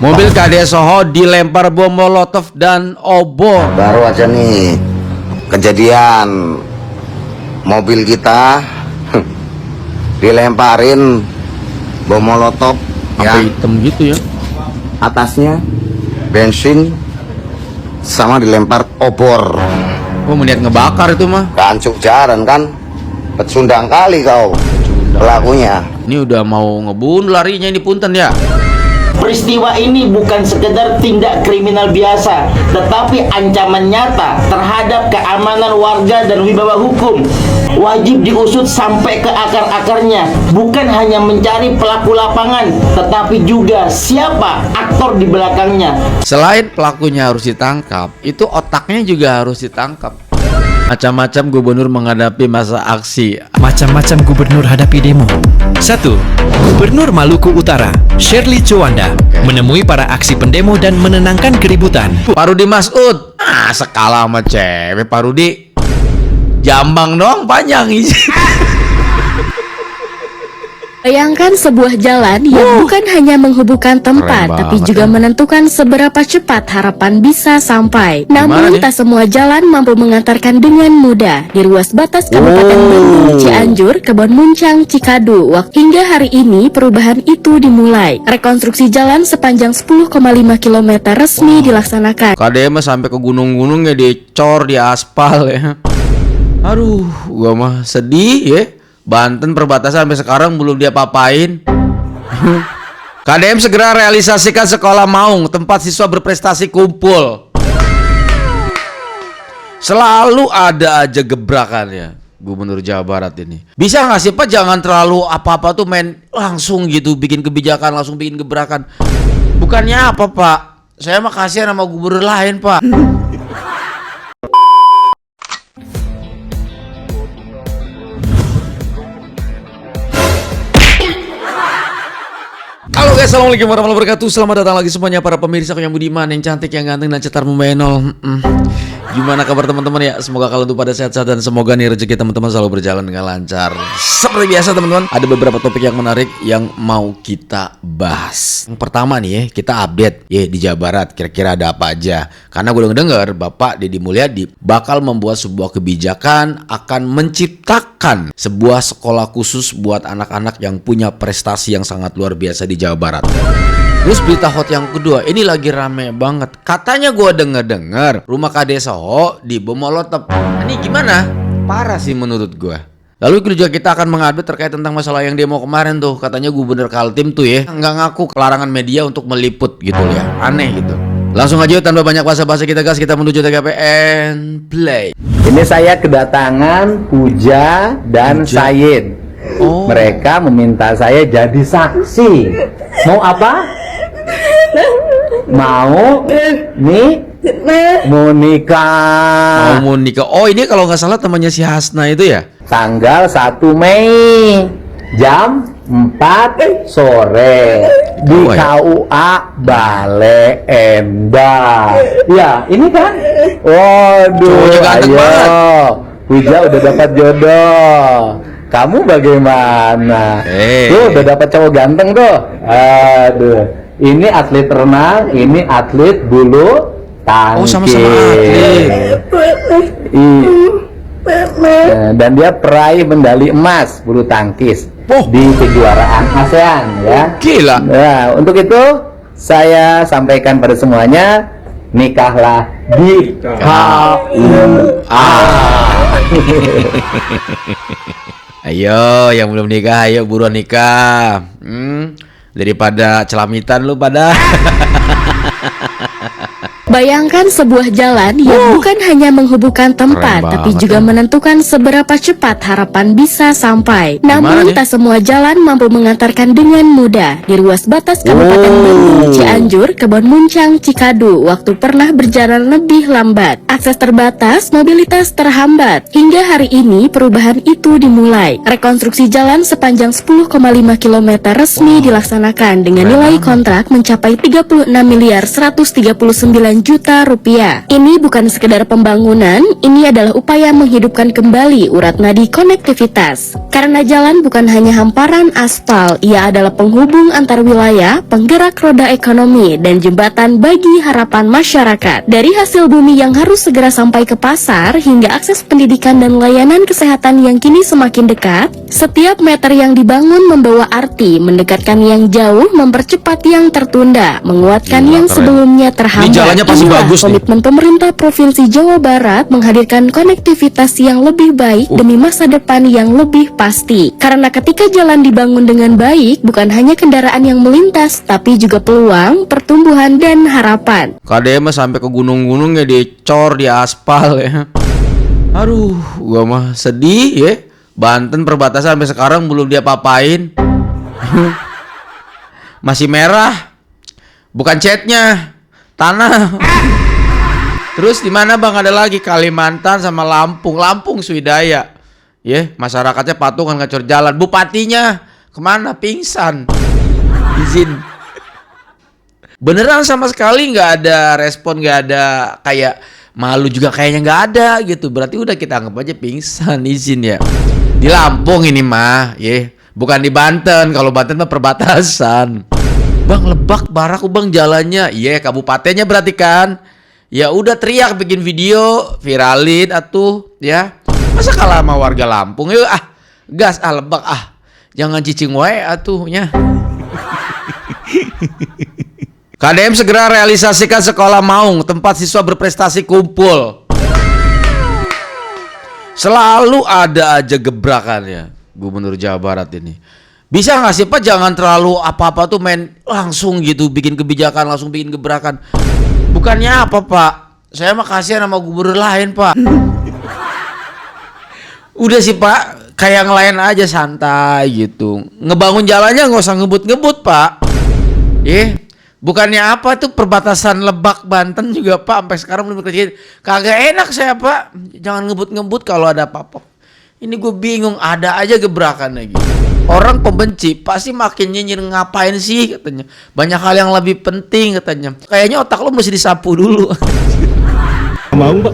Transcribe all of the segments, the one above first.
Mobil KD Soho dilempar bom molotov dan obor. Baru aja nih kejadian mobil kita dilemparin bom molotov Sampai ya, hitam gitu ya. atasnya bensin sama dilempar obor. Oh, meniat ngebakar itu mah. Kancuk jaran kan, pecundang kali kau pelakunya. Ini udah mau ngebunuh larinya ini punten ya. Peristiwa ini bukan sekedar tindak kriminal biasa, tetapi ancaman nyata terhadap keamanan warga dan wibawa hukum. Wajib diusut sampai ke akar-akarnya, bukan hanya mencari pelaku lapangan, tetapi juga siapa aktor di belakangnya. Selain pelakunya harus ditangkap, itu otaknya juga harus ditangkap. Macam-macam gubernur menghadapi masa aksi. Macam-macam gubernur hadapi demo. 1. Gubernur Maluku Utara, Shirley Juanda, menemui para aksi pendemo dan menenangkan keributan. Pak Rudi Masud. Ah, sekala sama cewek Pak Rudi. Jambang doang panjang izin. Bayangkan sebuah jalan yang bukan hanya menghubungkan tempat, Keren tapi banget juga ya. menentukan seberapa cepat harapan bisa sampai. Namun, nih? tak semua jalan mampu mengantarkan dengan mudah. Di ruas batas Kabupaten Bandung, Cianjur, Kebonmuncang, Cikadu, hingga hari ini perubahan itu dimulai. Rekonstruksi jalan sepanjang 10,5 km resmi dilaksanakan. KDM mah sampai ke gunung-gunung ya dicor di aspal ya. Aduh, gua mah sedih ya. Banten perbatasan sampai sekarang belum dia papain. KDM segera realisasikan sekolah Maung, tempat siswa berprestasi kumpul. Selalu ada aja gebrakannya Gubernur Jawa Barat ini. Bisa nggak sih Pak, jangan terlalu apa-apa tuh main langsung gitu, bikin kebijakan langsung bikin gebrakan. Bukannya apa Pak, saya mah kasihan sama gubernur lain Pak. Halo guys, assalamualaikum warahmatullahi wabarakatuh. Selamat datang lagi semuanya para pemirsa yang budiman, yang cantik, yang ganteng, dan cetar membenol. Gimana kabar teman-teman ya? Semoga kalian tuh pada sehat-sehat dan semoga nih rezeki teman-teman selalu berjalan dengan lancar. Seperti biasa teman-teman, ada beberapa topik yang menarik yang mau kita bahas. Yang pertama nih ya, kita update ya di Jawa Barat kira-kira ada apa aja. Karena gue udah dengar Bapak Deddy Mulyadi bakal membuat sebuah kebijakan akan menciptakan sebuah sekolah khusus buat anak-anak yang punya prestasi yang sangat luar biasa di Jawa Barat. Terus berita hot yang kedua, ini lagi rame banget. Katanya gue denger rumah KD Soho di bom molotov. Ini gimana? Parah sih menurut gue. Lalu juga kita akan mengupdate terkait tentang masalah yang demo kemarin tuh. Katanya Gubernur Kaltim tuh ya nggak ngaku larangan media untuk meliput gitu ya. Aneh gitu. Langsung aja tanpa banyak basa-basi kita gas, kita menuju TKPN Play. Ini saya kedatangan Puja dan Sayid. Oh. Mereka meminta saya jadi saksi. Mau apa? Mau nih mau nikah. Mau nikah. Oh, ini kalau nggak salah temannya si Hasna itu ya? Tanggal 1 Mei jam 4 sore di Oh, ya. KUA Bale Endah. Ya, ini kan. Waduh, Cowoknya ganteng ayo. banget. Puja udah dapat jodoh. Kamu bagaimana? Tuh udah dapat cowok ganteng tuh. Aduh, ini atlet renang, ini atlet bulu tangkis. Oh, sama-sama atlet. Dan dia peraih medali emas bulu tangkis di kejuaraan ASEAN ya. Gila. Nah, untuk itu saya sampaikan pada semuanya, nikahlah di KUA. Ayo, yang belum nikah, ayo buruan nikah. Daripada celamitan lu pada. Bayangkan sebuah jalan yang bukan hanya menghubungkan tempat, Keren tapi banget juga ya. menentukan seberapa cepat harapan bisa sampai. Namun, nih? tak semua jalan mampu mengantarkan dengan mudah. Di ruas batas Kabupaten Bandung, Cianjur, Kebonmuncang, Cikadu, waktu pernah berjalan lebih lambat. Akses terbatas, mobilitas terhambat. Hingga hari ini, perubahan itu dimulai. Rekonstruksi jalan sepanjang 10,5 km resmi dilaksanakan dengan nilai kontrak mencapai 36 miliar 139 juta rupiah. Ini bukan sekedar pembangunan, ini adalah upaya menghidupkan kembali urat nadi konektivitas. Karena jalan bukan hanya hamparan aspal, ia adalah penghubung antar wilayah, penggerak roda ekonomi sungai, dan jembatan bagi harapan masyarakat. Dari hasil bumi yang harus segera sampai ke pasar hingga akses pendidikan dan layanan kesehatan yang kini semakin dekat, setiap meter yang dibangun membawa arti mendekatkan yang jauh, mempercepat yang tertunda, menguatkan Gila, yang keren. sebelumnya terhambat. Ini jalannya pasti Inilah bagus nih. komitmen pemerintah Provinsi Jawa Barat menghadirkan konektivitas yang lebih baik demi masa depan yang lebih pasti. Karena ketika jalan dibangun dengan baik, bukan hanya kendaraan yang melintas, tapi juga peluang, pertumbuhan, dan harapan. KDM mah sampai ke gunung-gunung ya dicor di aspal ya. Aduh, gua mah sedih ya. Banten perbatasan sampai sekarang belum dia papain. Masih merah. Bukan catnya, tanah. Terus di mana Bang, ada lagi Kalimantan sama Lampung. Lampung Swidaya. Ya, masyarakatnya patungan ngacor jalan. Bupatinya kemana? Pingsan. Izin. Beneran sama sekali nggak ada respon, nggak ada kayak malu juga kayaknya nggak ada gitu. Berarti udah kita anggap aja pingsan, izin ya. Di Lampung ini mah, ya. Bukan di Banten. Kalau Banten mah perbatasan. Bang, Lebak Barak Bang jalannya. Iya, kabupatennya berarti kan. Ya udah teriak bikin video, viralin atuh, ya. Masa kalah sama warga Lampung? Yuk gas Lebak Jangan cicing wae atuhnya. KDM segera realisasikan sekolah Maung, tempat siswa berprestasi kumpul. Selalu ada aja gebrakannya Gubernur Jawa Barat ini. Bisa nggak sih Pak, jangan terlalu apa-apa tuh main langsung gitu, bikin kebijakan langsung bikin gebrakan. Bukannya apa Pak, saya mah kasihan sama gubernur lain Pak. Udah sih Pak, kayak yang lain aja santai gitu. Ngebangun jalannya nggak usah ngebut-ngebut Pak. Bukannya apa tuh perbatasan Lebak Banten juga Pak sampai sekarang belum kerjain. Kagak enak saya Pak. Jangan ngebut-ngebut kalau ada apa-apa. Ini gue bingung, ada aja gebrakan lagi. Orang pembenci pasti makin nyinyir, ngapain sih katanya. Banyak hal yang lebih penting katanya. Kayaknya otak lo mesti disapu dulu. Maung Pak,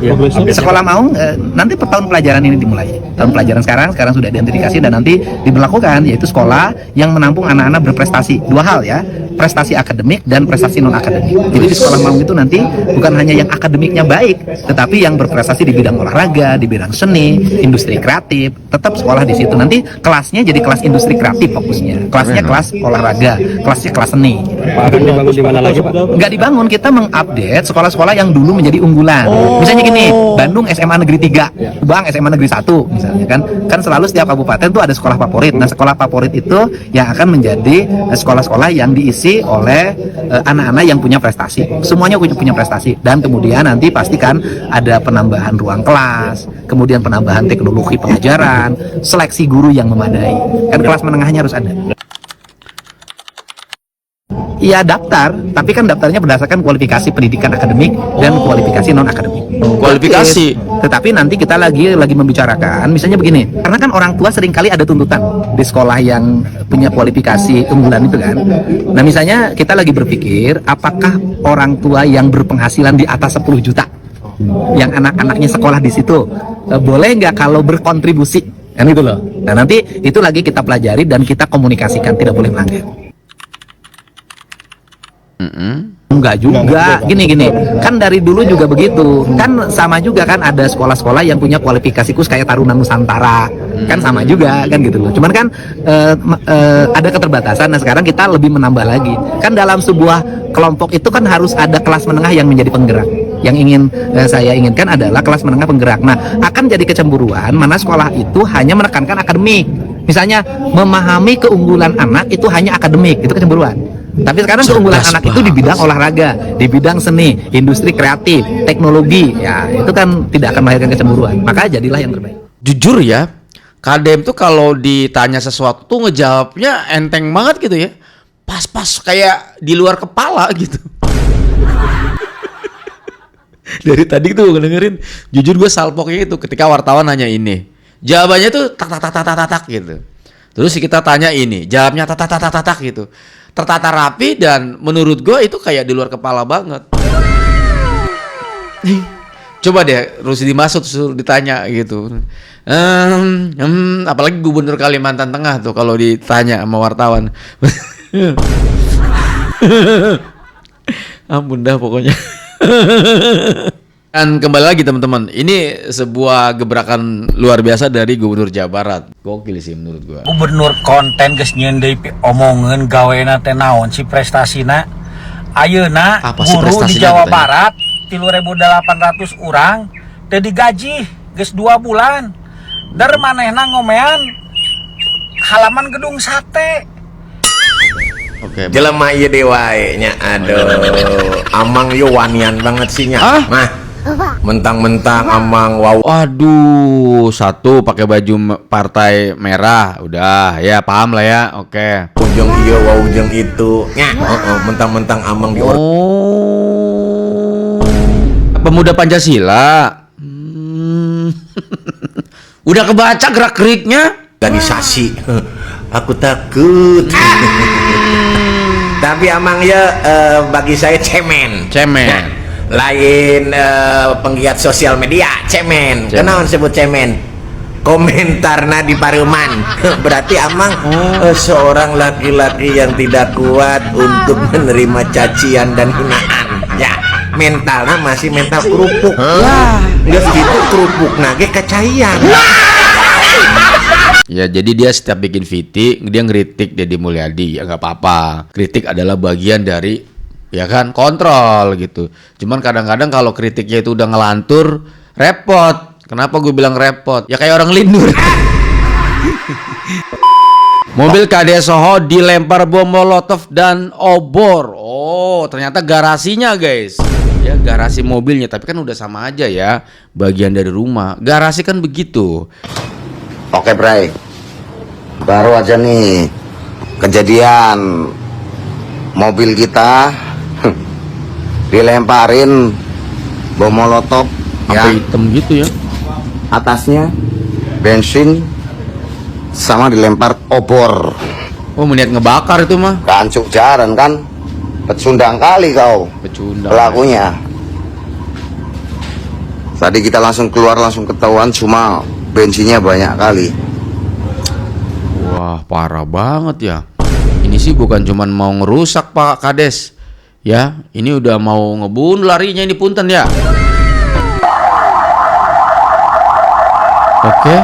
Sekolah Maung nanti per tahun pelajaran ini dimulai. Tahun pelajaran sekarang sudah diidentifikasi dan nanti diberlakukan, yaitu sekolah yang menampung anak-anak berprestasi. Dua hal ya, prestasi akademik dan prestasi non akademik. Jadi di sekolah Maung itu nanti bukan hanya yang akademiknya baik, tetapi yang berprestasi di bidang olahraga, di bidang seni, industri kreatif, tetap sekolah di situ. Nanti kelasnya jadi kelas industri kreatif fokusnya. Kelasnya kelas olahraga, kelasnya kelas seni. akan dibangun di mana lagi Pak? Nggak dibangun, kita mengupdate sekolah-sekolah yang dulu menjadi unggulan. Misalnya gini, Bandung SMA Negeri 3, Subang SMA Negeri 1 misalnya kan. Kan selalu setiap kabupaten tuh ada sekolah favorit. Nah, sekolah favorit itu yang akan menjadi sekolah-sekolah yang diisi oleh anak-anak yang punya prestasi. Semuanya punya prestasi, dan kemudian nanti pastikan ada penambahan ruang kelas, kemudian penambahan teknologi pengajaran, seleksi guru yang memadai. Kan kelas menengahnya harus ada. Iya daftar, tapi kan daftarnya berdasarkan kualifikasi pendidikan akademik dan kualifikasi non akademik. Kualifikasi. Tetapi nanti kita lagi membicarakan, misalnya begini, karena kan orang tua seringkali ada tuntutan di sekolah yang punya kualifikasi unggulan itu kan. Nah misalnya kita lagi berpikir, apakah orang tua yang berpenghasilan di atas 10 juta, yang anak-anaknya sekolah di situ, boleh nggak kalau berkontribusi? Kan itu loh. Nah nanti itu lagi kita pelajari dan kita komunikasikan, tidak boleh melanggar. Enggak juga, gini kan dari dulu juga begitu, kan sama juga kan ada sekolah-sekolah yang punya kualifikasi khusus kayak Taruna Nusantara, kan sama juga kan gitu loh. Cuman kan ada keterbatasan. Nah sekarang kita lebih menambah lagi, kan dalam sebuah kelompok itu kan harus ada kelas menengah yang menjadi penggerak. Yang ingin saya inginkan adalah kelas menengah penggerak. Nah akan jadi kecemburuan mana sekolah itu hanya menekankan akademik, misalnya memahami keunggulan anak itu hanya akademik, itu kecemburuan. Tapi sekarang keunggulan anak itu di bidang olahraga, di bidang seni, industri kreatif, teknologi, ya itu kan tidak akan melahirkan kecemburuan. Maka jadilah yang terbaik. Jujur ya, KDM tuh kalau ditanya sesuatu tuh ngejawabnya enteng banget gitu ya. Pas-pas kayak di luar kepala gitu. Dari tadi tuh dengerin, jujur gue salpoknya itu ketika wartawan nanya ini. Jawabannya tuh tak gitu. Terus kita tanya ini, jawabnya tak gitu. Tertata rapi dan menurut gue itu kayak di luar kepala banget. Coba deh Rusdi Masud suruh ditanya gitu. Apalagi Gubernur Kalimantan Tengah tuh kalau ditanya sama wartawan. Ampun dah pokoknya. Dan kembali lagi teman-teman, ini sebuah gebrakan luar biasa dari Gubernur Jawa Barat. Gokil sih menurut gua. Gubernur konten geus nyeundeuy omongeun gawena teh naon si prestasina. Ayeuna Apa sih guru di prestasinya Jawa katanya? Barat 3.800 urang teu digaji geus 2 bulan. Dar manehna ngomean halaman gedung sate. Oke. Jelema ieu dewa nya, aduh. Amang yo wanian banget sih nya. Ah? Mah. Mentang-mentang amang wow. Waduh, satu pakai baju partai merah, udah ya paham lah ya, oke. Ujung ieu wow ujung itu. Nya, mentang-mentang amang di Oh, pemuda Pancasila. Udah kebaca gerak-geriknya. organisasi. Aku takut. Tapi amang ya bagi saya cemen. Cemen. Lain penggiat sosial media, cemen. Kenapa disebut cemen? Komentarna di pareuman. Berarti amang seorang laki-laki yang tidak kuat untuk menerima cacian dan hinaan. Ya, mentalnya masih mental kerupuk. Nggak gitu kerupuk nage kecaian. Ya jadi dia setiap bikin VT dia ngeritik Deddy Mulyadi, ya nggak apa-apa. Kritik adalah bagian dari ya kan kontrol gitu. Cuman kadang-kadang kalau kritiknya itu udah ngelantur repot. Kenapa gue bilang repot? Ya kayak orang lindur. Mobil KD Soho dilempar bom molotov dan obor. Oh, ternyata garasinya guys. Ya garasi mobilnya, tapi kan udah sama aja ya, bagian dari rumah. Garasi kan begitu. Oke Bray, baru aja nih kejadian mobil kita dilemparin bom molotov Apa ya, hitam gitu ya? atasnya bensin sama dilempar obor. Oh, meniat ngebakar itu mah. Rancuk jaran kan, pecundang kali kau Pecundang. pelakunya. Tadi kita langsung keluar langsung ketahuan, cuma bensinnya banyak kali. Wah, parah banget ya. Ini sih bukan cuman mau ngerusak Pak Kades. Ya, ini udah mau ngebunuh larinya ini punten ya. Oke.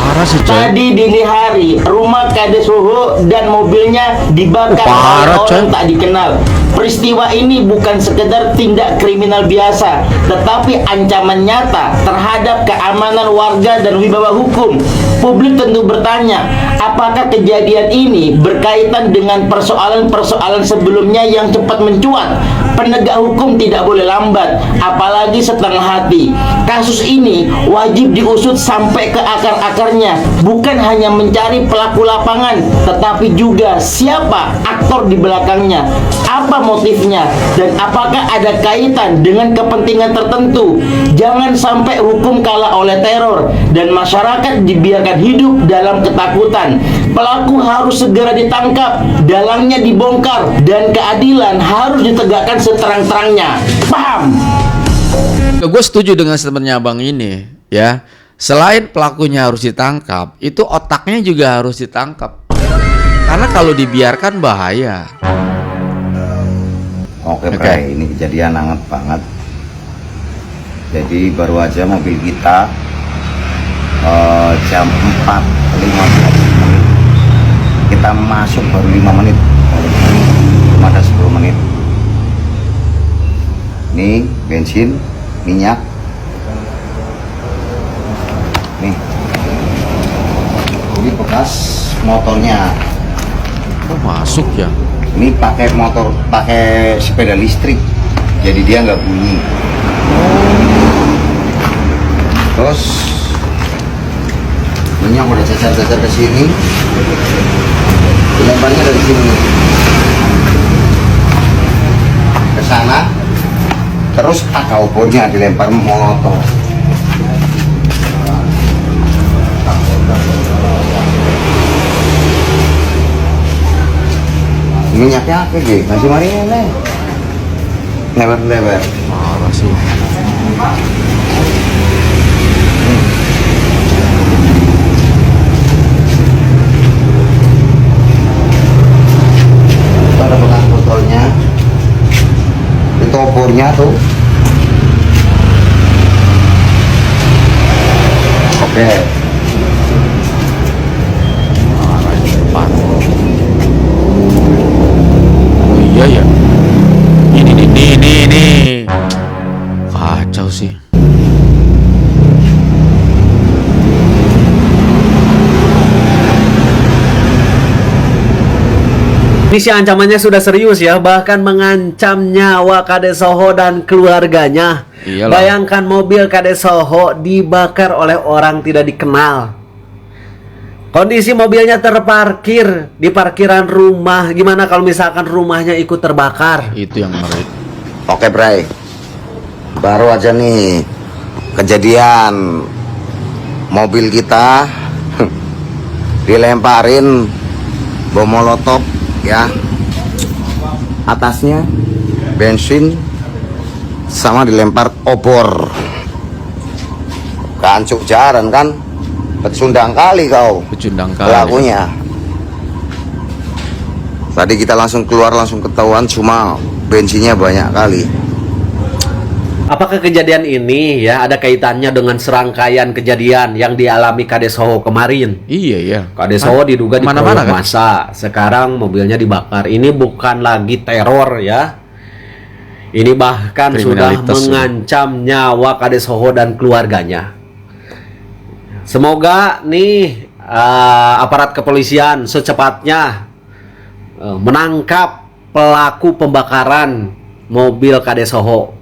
Parah sih, coy. Tadi dini hari, rumah Kades Soho dan mobilnya dibakar Parah, oleh orang coy. tak dikenal. Peristiwa ini bukan sekedar tindak kriminal biasa, tetapi ancaman nyata terhadap keamanan warga dan wibawa hukum. Publik tentu bertanya, apakah kejadian ini berkaitan dengan persoalan-persoalan sebelumnya yang cepat mencuat? Penegak hukum tidak boleh lambat, apalagi setengah hati. Kasus ini wajib diusut sampai ke akar-akarnya, bukan hanya mencari pelaku lapangan, tetapi juga siapa aktor di belakangnya, apa motifnya, dan apakah ada kaitan dengan kepentingan tertentu. Jangan sampai hukum kalah oleh teror dan masyarakat dibiarkan hidup dalam ketakutan. Pelaku harus segera ditangkap, dalangnya dibongkar, dan keadilan harus ditegakkan seterang-terangnya. Paham? Gue setuju dengan statementnya abang ini ya. Selain pelakunya harus ditangkap, itu otaknya juga harus ditangkap. Karena kalau dibiarkan bahaya. Oke Bray, ini kejadian hangat banget. Jadi baru aja mobil kita jam 4.15 kita masuk baru 5 menit, cuma ada 10 menit. Ini bensin, minyak, nih ini bekas motornya. Oh, masuk ya. Ini pakai motor, pakai sepeda listrik, jadi dia nggak bunyi. Terus minyak udah cacar-cacar ke sini, dilemparnya dari sini ke sana, terus ada obornya dilempar molotov. Minyaknya apa sih? Masih marinya lebar-lebar. Parah sih. bensinnya tuh. Oke. Oh iya ya. Ini. Kacau sih. Ini sih ancamannya sudah serius ya, bahkan mengancam nyawa Kades Soho dan keluarganya. Iyalah. Bayangkan mobil Kades Soho dibakar oleh orang tidak dikenal. Kondisi mobilnya terparkir di parkiran rumah. Gimana kalau misalkan rumahnya ikut terbakar? Itu yang ngeri. Oke, Bray. Baru aja nih kejadian mobil kita dilemparin bom molotov ya. Atasnya bensin sama dilempar obor. Kancuk jaran kan. Pecundang kali kau. Pecundang kali. Pelakunya. Tadi kita langsung keluar, langsung ketahuan, cuma bensinnya banyak kali. Apakah kejadian ini ya ada kaitannya dengan serangkaian kejadian yang dialami Kades Soho kemarin? Iya ya. Kades Soho diduga Mana-mana dikeroyok kan? massa. Sekarang mobilnya dibakar. Ini bukan lagi teror ya. Ini bahkan sudah Kriminalitas, mengancam nyawa Kades Soho dan keluarganya. Semoga nih aparat kepolisian secepatnya menangkap pelaku pembakaran mobil Kades Soho.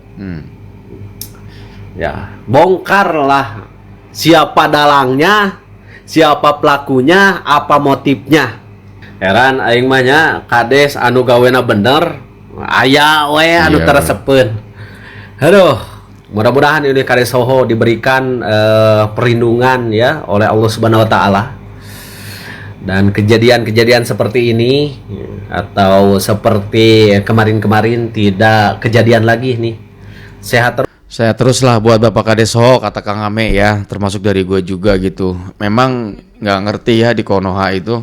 Ya, bongkarlah siapa dalangnya, siapa pelakunya, apa motifnya. Heran aing mah nya Kades anu gawena bener, aya we anu Iya. teresepeun. Aduh, mudah-mudahan ini Kades Soho diberikan perlindungan ya oleh Allah Subhanahu wa taala. Dan kejadian-kejadian seperti ini atau seperti kemarin-kemarin tidak kejadian lagi nih. Sehat terus. Saya teruslah buat Bapak Kades Soho, kata Kang Ame ya, termasuk dari gue juga gitu. Memang nggak ngerti ya di Konoha itu,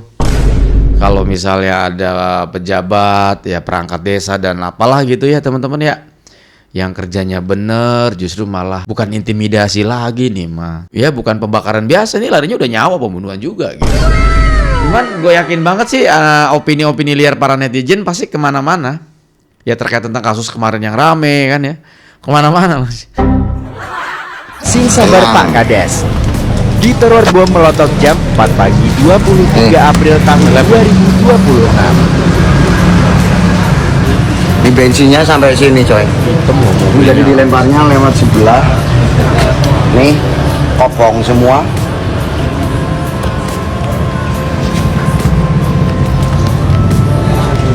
kalau misalnya ada pejabat ya, perangkat desa dan apalah gitu ya teman-teman ya, yang kerjanya bener justru malah bukan intimidasi lagi nih mah. Ya bukan pembakaran biasa nih, larinya udah nyawa pembunuhan juga gitu. Cuman gue yakin banget sih opini-opini liar para netizen pasti kemana-mana. Ya terkait tentang kasus kemarin yang rame kan ya. Kemana-mana mas. Sing sabar Pak Kades. Diteror bom molotov jam 4 pagi 23 April tahun 2026. Ini bensinnya sampai sini coy. Jadi dilemparnya lewat sebelah. Nih kopong semua.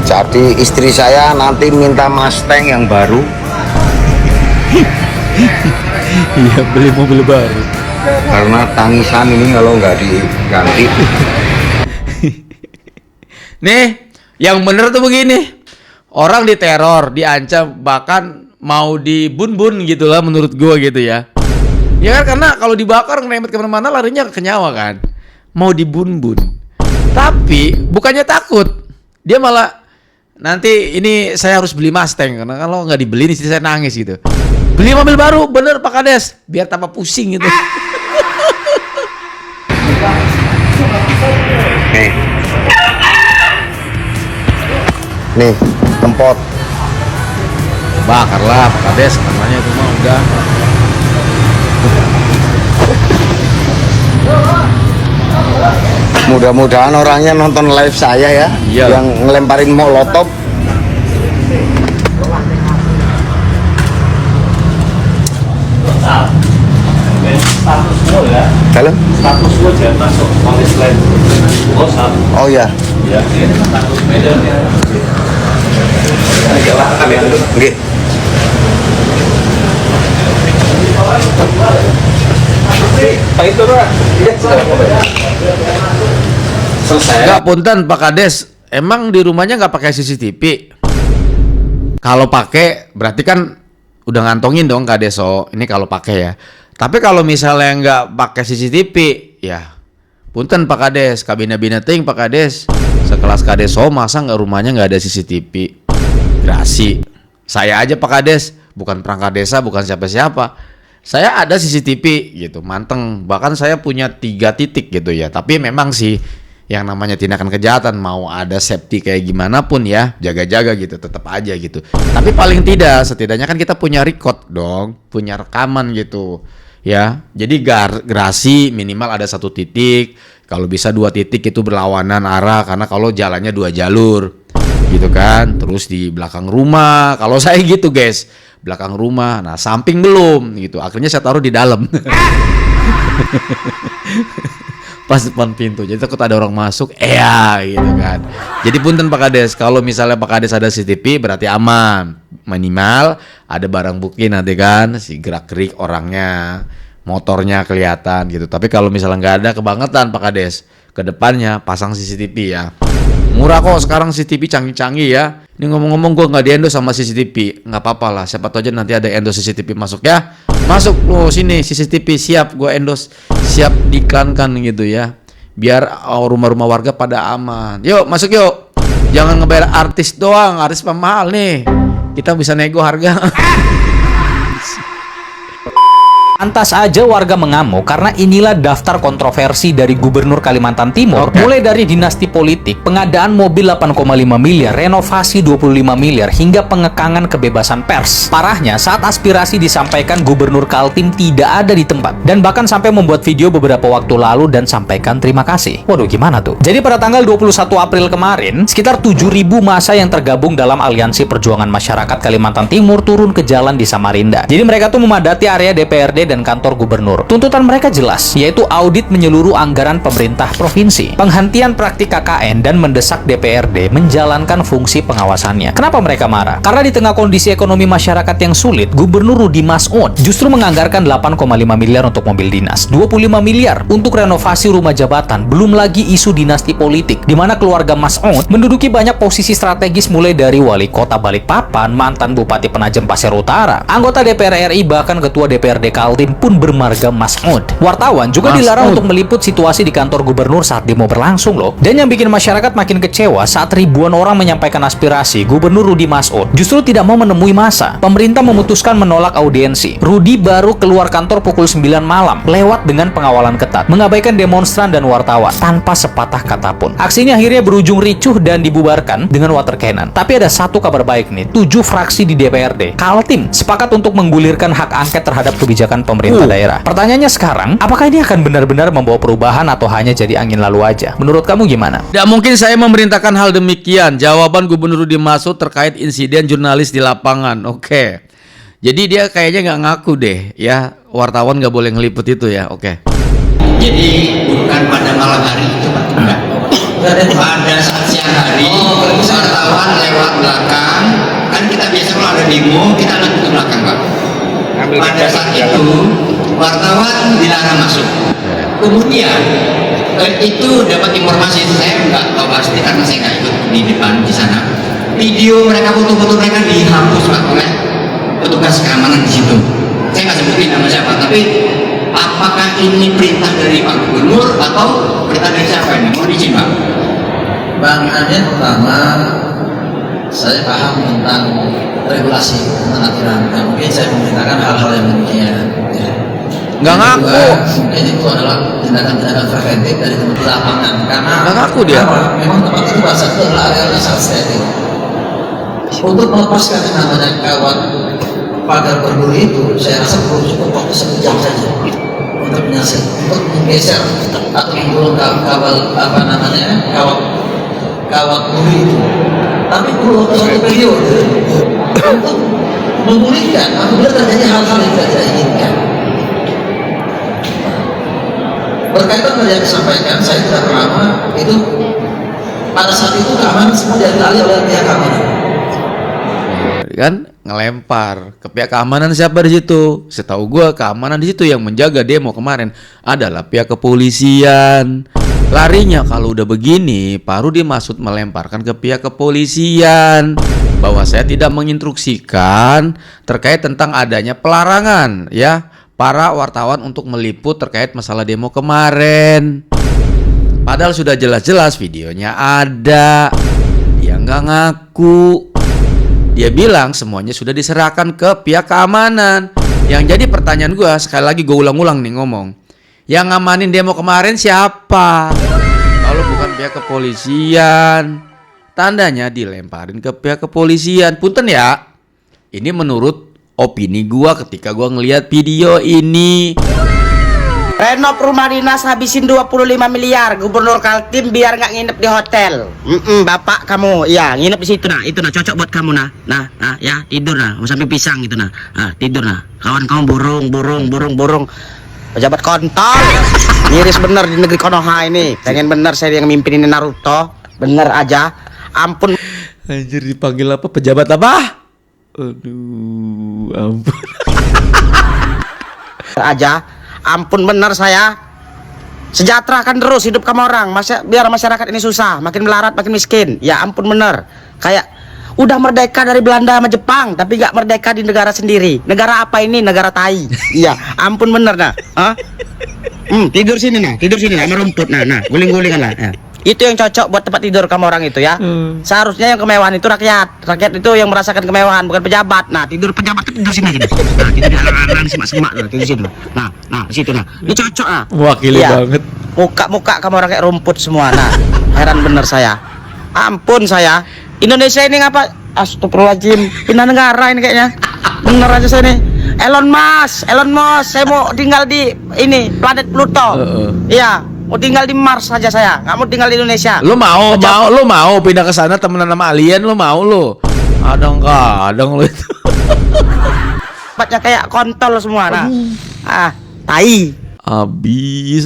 Jadi istri saya nanti minta Mustang yang baru. Iya beli mobil baru. Karena tangisan ini kalau nggak diganti. Nih, yang bener tuh begini. Orang diteror, diancam, bahkan mau dibun-bun gitu lah menurut gua gitu ya. Ya kan karena kalau dibakar ngerempet kemana-mana larinya ke nyawa kan. Mau dibun-bun. Tapi bukannya takut. Dia malah nanti ini saya harus beli Mustang karena kalau nggak dibeli nih saya nangis gitu. Beli mobil baru bener Pak Kades biar tambah pusing gitu. Nih tempot. Bakarlah Pak Kades namanya itu mah udah. Mudah-mudahan orangnya nonton live saya ya. Iya. Yang ngelemparin molotov. Status lo ya. Halo? Status lo jangan masuk oleh selain WhatsApp. Oh ya. Ya, ini status Medan ya. Nggih. Pak itu Pak. Selesai. Enggak punten Pak Kades, emang di rumahnya nggak pakai CCTV? Kalau pakai berarti kan udah ngantongin dong Kades. So ini kalau pakai ya. Tapi kalau misalnya nggak pakai CCTV, ya punten Pak Kades, kabina binating Pak Kades. Sekelas Kades So masa nggak rumahnya nggak ada CCTV? Grasi. Saya aja Pak Kades bukan perangkat desa, bukan siapa-siapa. Saya ada CCTV gitu, manteng. Bahkan saya punya 3 titik gitu ya. Tapi memang sih yang namanya tindakan kejahatan mau ada safety kayak gimana pun ya, jaga-jaga gitu, tetap aja gitu. Tapi paling tidak, setidaknya kan kita punya record dong, punya rekaman gitu. Ya, jadi garasi minimal ada 1 titik, kalau bisa 2 titik itu berlawanan arah, karena kalau jalannya 2 jalur gitu kan. Terus di belakang rumah, kalau saya gitu guys, belakang rumah, nah samping belum gitu, akhirnya saya taruh di dalam. Pas depan pintu, jadi takut ada orang masuk, gitu kan. Jadi punten Pak Kades, kalau misalnya Pak Kades ada CCTV berarti aman, minimal ada barang bukti nanti kan, si gerak-gerik orangnya, motornya kelihatan gitu. Tapi kalau misalnya nggak ada, kebangetan Pak Kades, ke depannya pasang CCTV ya. Murah kok sekarang CCTV canggih-canggih ya. Ini ngomong-ngomong gue nggak di-endorse sama CCTV, nggak apa-apa lah, siapa tahu aja nanti ada endorse CCTV masuk ya. Masuk lo sini CCTV, siap gue endorse, siap diiklankan gitu ya, biar rumah-rumah warga pada aman. Yuk masuk yuk, jangan ngebayar artis doang, artis mahal nih, kita bisa nego harga. Pantas aja warga mengamuk karena inilah daftar kontroversi dari Gubernur Kalimantan Timur. Mulai dari dinasti politik, pengadaan mobil 8,5 miliar, renovasi 25 miliar, hingga pengekangan kebebasan pers. Parahnya, saat aspirasi disampaikan, Gubernur Kaltim tidak ada di tempat. Dan bahkan sampai membuat video beberapa waktu lalu dan sampaikan terima kasih. Waduh, gimana tuh? Jadi pada tanggal 21 April kemarin, sekitar 7.000 massa yang tergabung dalam Aliansi Perjuangan Masyarakat Kalimantan Timur turun ke jalan di Samarinda. Jadi mereka tuh memadati area DPRD dan kantor gubernur. Tuntutan mereka jelas, yaitu audit menyeluruh anggaran pemerintah provinsi, penghentian praktik KKN, dan mendesak DPRD menjalankan fungsi pengawasannya. Kenapa mereka marah? Karena di tengah kondisi ekonomi masyarakat yang sulit, Gubernur Rudi Mas'ud justru menganggarkan 8,5 miliar untuk mobil dinas, 25 miliar untuk renovasi rumah jabatan, belum lagi isu dinasti politik, di mana keluarga Mas'ud menduduki banyak posisi strategis mulai dari wali kota Balikpapan, mantan Bupati Penajam Pasir Utara, anggota DPR RI, bahkan ketua DPRD Kaltim pun bermarga Mas'ud. Wartawan juga dilarang untuk meliput situasi di kantor gubernur saat demo berlangsung loh. Dan yang bikin masyarakat makin kecewa saat ribuan orang menyampaikan aspirasi, Gubernur Rudi Mas'ud justru tidak mau menemui massa. Pemerintah memutuskan menolak audiensi. Rudi baru keluar kantor pukul 9 malam, lewat dengan pengawalan ketat, mengabaikan demonstran dan wartawan tanpa sepatah kata pun. Aksi ini akhirnya berujung ricuh dan dibubarkan dengan water cannon. Tapi ada satu kabar baik nih, 7 fraksi di DPRD Kaltim sepakat untuk menggulirkan hak angket terhadap kebijakan pemerintah daerah. Pertanyaannya sekarang, apakah ini akan benar-benar membawa perubahan atau hanya jadi angin lalu aja? Menurut kamu gimana? Tidak mungkin saya memerintahkan hal demikian. Jawaban Gubernur Rudi Mas'ud terkait insiden jurnalis di lapangan. Oke. Jadi dia kayaknya nggak ngaku deh ya, wartawan nggak boleh ngeliput itu ya. Oke. Jadi bukan pada malam hari itu Pak. Enggak. Pada saat siang hari, wartawan lewat belakang. Kan kita biasa kalau ada demo, kita nanti ke belakang Pak. Pada saat itu wartawan dilarang masuk. Kemudian itu dapat informasi, saya nggak tahu pasti karena saya nggak ikut di depan di sana. Video mereka, foto-foto mereka dihapus Pak oleh petugas keamanan di situ. Saya nggak sebutin nama siapa, tapi apakah ini perintah dari Pak Gubernur atau perintah dari siapa ini? Mohon izin Pak. Bang Anies, pertama saya paham tentang regulasi tentang aturan. Nah, mungkin saya memerintahkan hal-hal yang demikian. Ya. Nggak ngaku. Mungkin itu adalah tindakan-tindakan preventif dari teman di lapangan. Karena nggak ngaku dia. Memang tempat itu bahasa itu adalah area yang sangat steril. Untuk melepaskan yang namanya kawat pagar berduri itu, saya rasa perlu cukup waktu 1 jam saja untuk menggeser atau menggulung kawat kawat buri itu. Tapi perlu waktu 1 periode untuk memulihkan apabila terjadi hal-hal yang tidak diinginkan. Berkaitan dengan yang disampaikan, saya tidak lama itu pada saat itu keamanan semua diambil alih oleh pihak keamanan. Kan ngelempar ke pihak keamanan. Siapa di situ? Setahu gue keamanan di situ yang menjaga demo kemarin adalah pihak kepolisian. Larinya kalau udah begini, Pak Rudi Mas'ud melemparkan ke pihak kepolisian bahwa saya tidak menginstruksikan terkait tentang adanya pelarangan ya para wartawan untuk meliput terkait masalah demo kemarin. Padahal sudah jelas-jelas videonya ada, dia nggak ngaku. Dia bilang semuanya sudah diserahkan ke pihak keamanan. Yang jadi pertanyaan gue, sekali lagi gue ulang-ulang nih ngomong, yang ngamanin demo kemarin siapa? Kalau bukan pihak kepolisian. Tandanya dilemparin ke pihak kepolisian. Punten ya, ini menurut opini gue ketika gue ngelihat video ini. Renov rumah dinas habisin 25 miliar. Gubernur Kaltim biar nggak nginep di hotel. Bapak kamu, ya nginep di situ nah. Itu nah cocok buat kamu nah. Nah, ya tidur nah. Mau sampai pisang gitu nah. Tidur nah. Kawan kamu burung. Pejabat kontol. Miris bener di negeri Konoha ini. Pengen bener saya yang mimpin ini Naruto. Bener aja. Ampun. Anjir dipanggil apa? Pejabat apa? Aduh, ampun. Aja. Ampun bener saya. Sejahterakan terus hidup kamu orang. Biar masyarakat ini susah, makin melarat, makin miskin. Ya ampun bener. Kayak udah merdeka dari Belanda sama Jepang, tapi gak merdeka di negara sendiri. Negara apa ini? Negara tai. Iya, ampun bener nah. Tidur sini nah, sama rumput nah, guling-gulingan lah. Ya. Itu yang cocok buat tempat tidur kamu orang itu ya. Seharusnya yang kemewahan itu rakyat. Rakyat itu yang merasakan kemewahan, bukan pejabat. Nah, tidur pejabat itu tidur sini aja. Nah, tidur di alang-alang semak-semak nah, tidur sini. Nah, di situ nah. Ini cocok nah. Wakili banget. Muka-muka kamu orang kayak rumput semua. Nah, heran bener saya. Ampun saya. Indonesia ini ngapa? Astagfirullahaladzim. Pindah negara ini kayaknya. Bener aja saya nih. Elon Musk, saya mau tinggal di ini planet Pluto. Iya. Mau tinggal di Mars saja saya, nggak mau tinggal di Indonesia. Lu mau pindah ke sana temenan sama alien, lu mau lu? Kadang lu itu. Tempatnya kayak kontol semua, nah. Tai. Abis.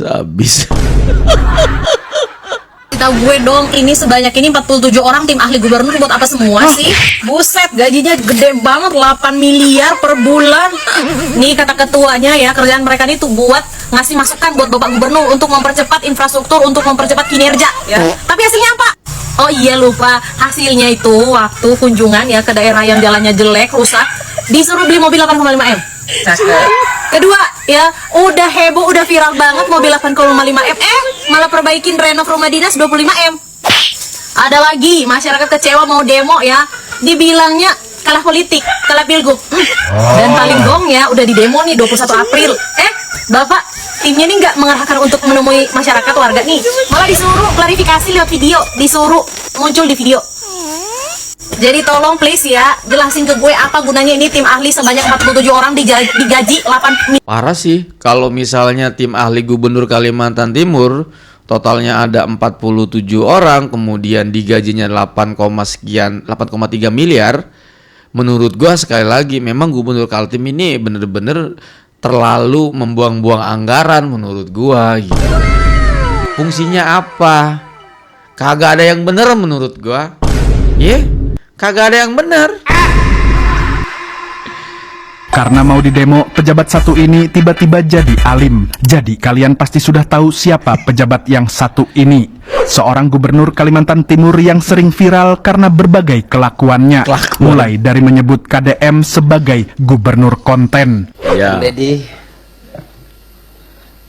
Kita gue dong, ini sebanyak ini 47 orang tim ahli gubernur buat apa semua sih? Buset, gajinya gede banget, 8 miliar per bulan. Nih kata ketuanya ya, kerjaan mereka ini tuh buat ngasih masukan buat Bapak Gubernur untuk mempercepat infrastruktur, untuk mempercepat kinerja ya. Tapi hasilnya apa? Oh iya lupa, hasilnya itu waktu kunjungan ya ke daerah yang jalannya jelek, rusak, disuruh beli mobil 8,5M. Kedua ya, udah heboh, udah viral banget mobil 8,5M, malah perbaikin renov rumah dinas 25M. Ada lagi masyarakat kecewa mau demo ya, dibilangnya kalah politik, kalah pilgub. Dan paling gong ya, udah di demo nih 21 April. Bapak timnya nih nggak mengarahkan untuk menemui masyarakat warga nih, malah disuruh klarifikasi lewat video, disuruh muncul di video. Jadi tolong please ya, jelasin ke gue apa gunanya ini tim ahli sebanyak 47 orang digaji 8 miliar. Parah sih, kalau misalnya tim ahli gubernur Kalimantan Timur totalnya ada 47 orang, kemudian digajinya 8,3 miliar. Menurut gue sekali lagi, memang gubernur Kaltim ini bener-bener terlalu membuang-buang anggaran menurut gue gitu. Fungsinya apa? Kagak ada yang bener menurut gue. Kagak ada yang benar. Karena mau didemo, pejabat satu ini tiba-tiba jadi alim. Jadi kalian pasti sudah tahu siapa pejabat yang satu ini. Seorang gubernur Kalimantan Timur yang sering viral karena berbagai kelakuannya. Mulai dari menyebut KDM sebagai gubernur konten. Dedi,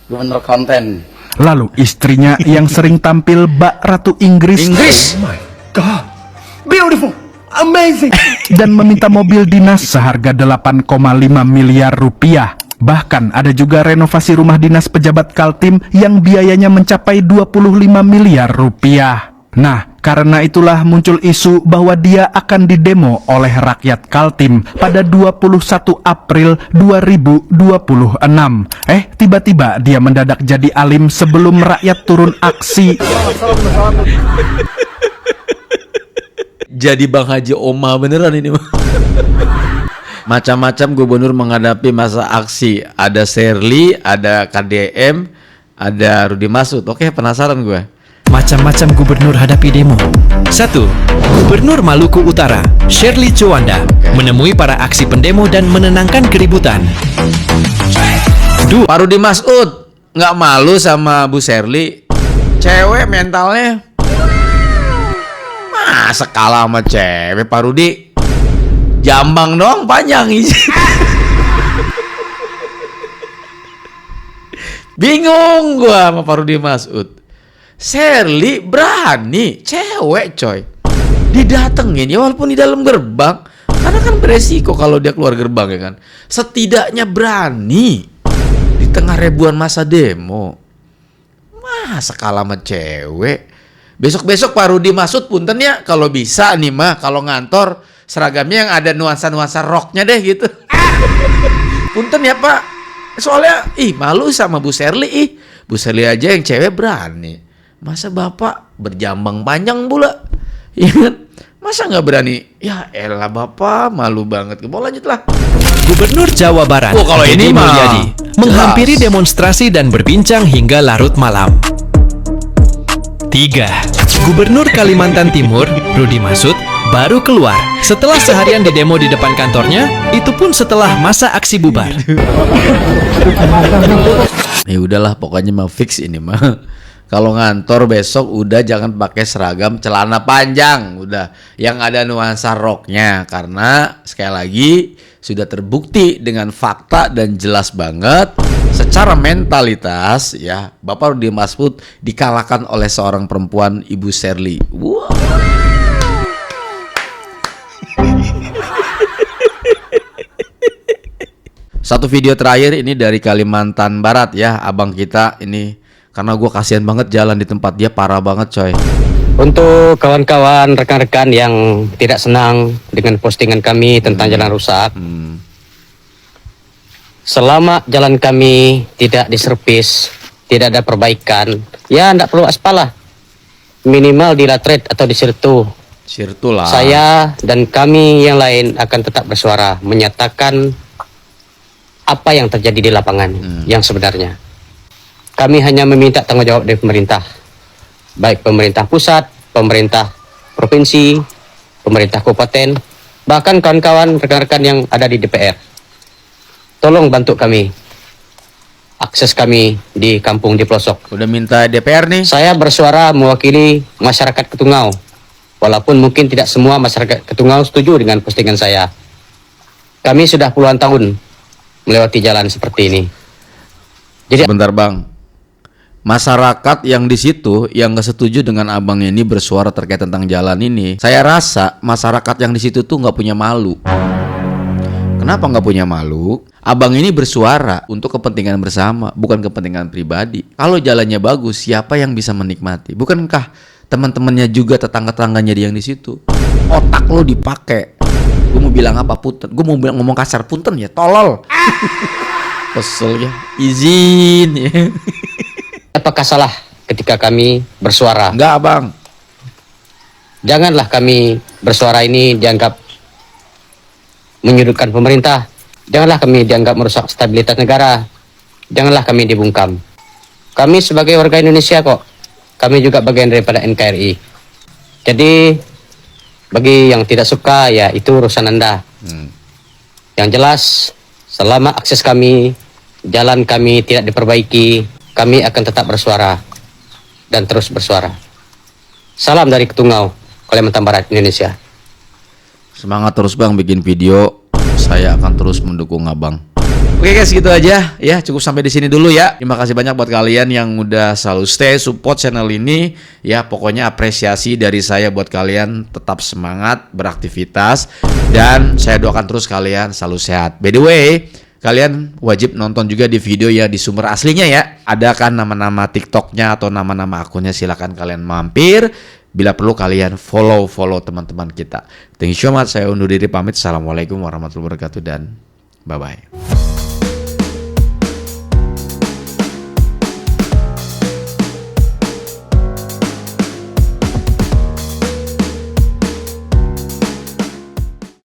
gubernur konten. Lalu istrinya yang sering tampil bak Ratu Inggris. Oh my God, beautiful. Amazing. Dan meminta mobil dinas seharga 8,5 miliar rupiah. Bahkan ada juga renovasi rumah dinas pejabat Kaltim yang biayanya mencapai 25 miliar rupiah. Nah, karena itulah muncul isu bahwa dia akan didemo oleh rakyat Kaltim pada 21 April 2026. Tiba-tiba dia mendadak jadi alim sebelum rakyat turun aksi. Jadi Bang Haji Oma beneran ini mah. Macam-macam gubernur menghadapi masa aksi. Ada Sherly, ada KDM, ada Rudi Masud. Oke, penasaran gue. Macam-macam gubernur hadapi demo. 1. Gubernur Maluku Utara, Sherly Juanda, menemui para aksi pendemo dan menenangkan keributan. 2. Pak Rudi Masud nggak malu sama Bu Sherly. Cewek mentalnya. Masa kalah sama cewek Pak Rudi? Jambang dong panjang isi. Bingung gua sama Pak Rudi Masud. Sherly berani, cewek coy, didatengin ya walaupun di dalam gerbang. Karena kan beresiko kalau dia keluar gerbang ya kan. Setidaknya berani di tengah ribuan masa demo. Masa kalah sama cewek. Besok-besok Pak Rudi Masud punten ya, kalau bisa nih mah kalau ngantor seragamnya yang ada nuansa-nuansa rocknya deh gitu. Punten ya Pak. Soalnya malu sama Bu Sherly. Bu Sherly aja yang cewek berani. Masa Bapak berjambang panjang pula? Iya kan? Masa nggak berani? Ya elah Bapak, malu banget. Mau lanjut lah. Gubernur Jawa Barat, kalau ini Deddy mah Mulyadi, menghampiri demonstrasi dan berbincang hingga larut malam. 3. Gubernur Kalimantan Timur, Rudy Masud, baru keluar setelah seharian di demo di depan kantornya, itu pun setelah masa aksi bubar. Ya udahlah, pokoknya mah fix ini mah. Kalau ngantor besok udah jangan pakai seragam celana panjang, udah yang ada nuansa roknya, karena sekali lagi sudah terbukti dengan fakta dan jelas banget secara mentalitas ya, Bapak Rudy Masud dikalahkan oleh seorang perempuan, Ibu Sherly. Wow. Satu video terakhir ini dari Kalimantan Barat ya, abang kita ini, karena gue kasihan banget jalan di tempat dia, parah banget coy. Untuk kawan-kawan, rekan-rekan yang tidak senang dengan postingan kami tentang jalan rusak, selama jalan kami tidak diservis, tidak ada perbaikan, ya tidak perlu aspal lah, minimal di latret atau di sirtu. Sirtu lah. Saya dan kami yang lain akan tetap bersuara, menyatakan apa yang terjadi di lapangan yang sebenarnya. Kami hanya meminta tanggung jawab dari pemerintah, baik pemerintah pusat, pemerintah provinsi, pemerintah kabupaten, bahkan kawan-kawan rekan-rekan yang ada di DPR. Tolong bantu kami, akses kami di kampung di pelosok. Udah minta DPR nih. Saya bersuara mewakili masyarakat Ketungau, walaupun mungkin tidak semua masyarakat Ketungau setuju dengan postingan saya. Kami sudah puluhan tahun melewati jalan seperti ini. Jadi sebentar bang, masyarakat yang di situ yang nggak setuju dengan abang ini bersuara terkait tentang jalan ini, saya rasa masyarakat yang di situ tuh nggak punya malu. Kenapa nggak punya malu? Abang ini bersuara untuk kepentingan bersama, bukan kepentingan pribadi. Kalau jalannya bagus, siapa yang bisa menikmati? Bukankah teman-temannya juga, tetangga-tetangganya dia yang di situ? Otak lo dipakai. Gue mau bilang apa punten? Gue mau bilang ngomong kasar punten ya, tolol. Kesel ya, izin ya. Apakah salah ketika kami bersuara? Enggak bang. Janganlah kami bersuara ini dianggap menyudutkan pemerintah. Janganlah kami dianggap merusak stabilitas negara. Janganlah kami dibungkam. Kami sebagai warga Indonesia kok. Kami juga bagian daripada NKRI. Jadi bagi yang tidak suka ya itu urusan Anda. Yang jelas selama akses kami, jalan kami tidak diperbaiki, kami akan tetap bersuara dan terus bersuara. Salam dari Ketungau, Kalimantan Barat, Indonesia. Semangat terus bang bikin video. Saya akan terus mendukung abang. Oke guys, gitu aja ya, cukup sampai di sini dulu ya. Terima kasih banyak buat kalian yang udah selalu stay support channel ini ya. Pokoknya apresiasi dari saya buat kalian, tetap semangat beraktivitas dan saya doakan terus kalian selalu sehat. By the way, kalian wajib nonton juga di video ya, di sumber aslinya ya. Ada kan nama-nama TikToknya atau nama-nama akunnya, silahkan kalian mampir. Bila perlu kalian follow teman-teman kita. Thank you so much. Saya undur diri pamit. Assalamualaikum warahmatullahi wabarakatuh dan bye-bye.